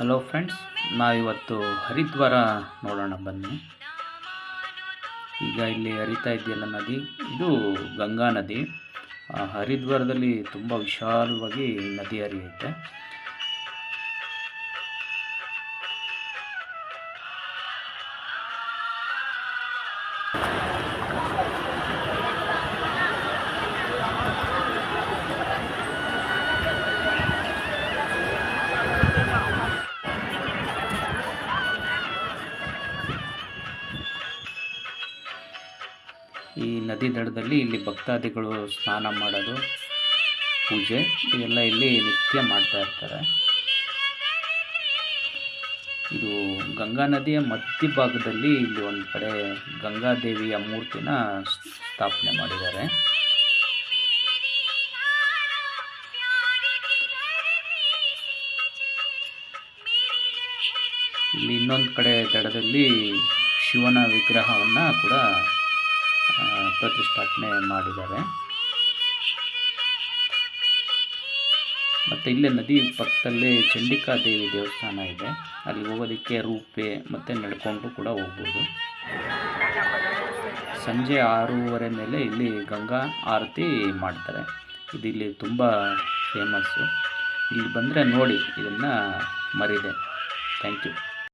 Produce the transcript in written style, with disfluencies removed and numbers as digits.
Hello friends, ನಾವಿವತ್ತು ಹರಿದ್ವಾರ ನೋಡೋಣ ಬನ್ನಿ. ಈಗ ಇಲ್ಲಿ ಹರಿತಾ ಇದೆಯಲ್ಲ ನದಿ, ಇದು ಗಂಗಾ ನದಿ. ಹರಿದ್ವಾರದಲ್ಲಿ ತುಂಬ ವಿಶಾಲವಾಗಿ ನದಿ ಹರಿಯುತ್ತೆ. ಈ ನದಿ ದಡದಲ್ಲಿ ಇಲ್ಲಿ ಭಕ್ತಾದಿಗಳು ಸ್ನಾನ ಮಾಡೋದು, ಪೂಜೆ ಇವೆಲ್ಲ ಇಲ್ಲಿ ನಿತ್ಯ ಮಾಡ್ತಾ ಇರ್ತಾರೆ. ಇದು ಗಂಗಾ ನದಿಯ ಮಧ್ಯಭಾಗದಲ್ಲಿ ಇಲ್ಲಿ ಒಂದು ಕಡೆ ಗಂಗಾದೇವಿಯ ಮೂರ್ತಿನ ಸ್ಥಾಪನೆ ಮಾಡಿದ್ದಾರೆ. ಇಲ್ಲಿ ಇನ್ನೊಂದು ಕಡೆ ದಡದಲ್ಲಿ ಶಿವನ ವಿಗ್ರಹವನ್ನು ಕೂಡ ಪ್ರತಿಷ್ಠಾಪನೆ ಮಾಡಿದ್ದಾರೆ. ಮತ್ತು ಇಲ್ಲೇ ನದಿ ಪಕ್ಕದಲ್ಲೇ ಚಂಡಿಕಾ ದೇವಿ ದೇವಸ್ಥಾನ ಇದೆ. ಅಲ್ಲಿ ಹೋಗೋದಕ್ಕೆ ರೂಪೆ ಮತ್ತು ನಡ್ಕೊಂಡು ಕೂಡ ಹೋಗ್ಬೋದು. ಸಂಜೆ 6:30 ಮೇಲೆ ಇಲ್ಲಿ ಗಂಗಾ ಆರತಿ ಮಾಡ್ತಾರೆ. ಇದು ಇಲ್ಲಿ ತುಂಬ ಫೇಮಸ್ಸು. ಇಲ್ಲಿ ಬಂದರೆ ನೋಡಿ, ಇದನ್ನು ಮರಿದೆ. Thank you.